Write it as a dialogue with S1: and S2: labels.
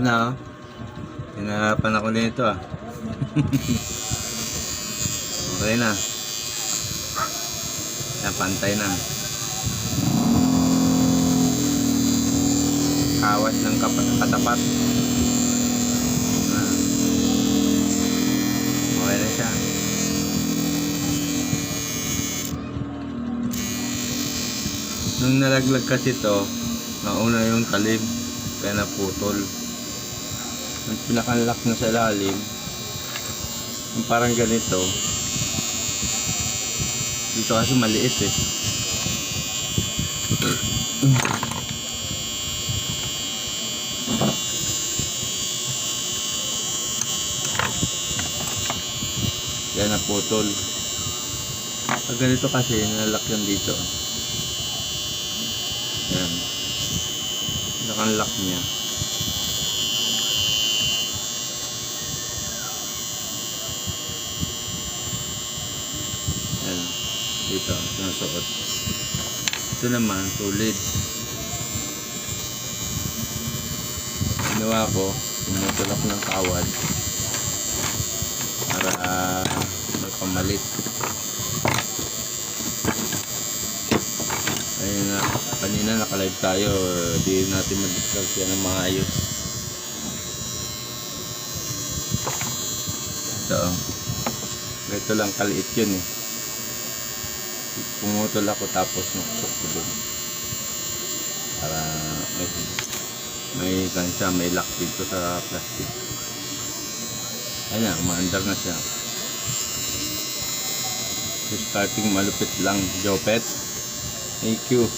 S1: Ito na, oh. Hinarapan ako nito, ah. Okay na. Yan, pantay na. Kawat ng katapat. Okay na siya. Nung nalaglag kasi to, nauna yung talim, kaya naputol. Yung pinakanlock na sa ilalim, yung parang ganito, dito kasi maliit eh. Kaya naputol. Pag ganito kasi, nalak yan dito. Ayan. Nakanlock niya. Ayan. Dito, sinusuot. Ito naman, tulid. Ginawa ko, tumutulak ng kawad para may pamalit. Ayun na, kanina nakalive tayo, di natin ma-discuss yan ng maayos. Ito, ito lang kaliit yun eh. Pumutol ako tapos nakusok ko dun para may kansya, may lock dito sa plastic. Ayun na, umaandar na siya. So, starting malupit lang, Jopet. Thank you.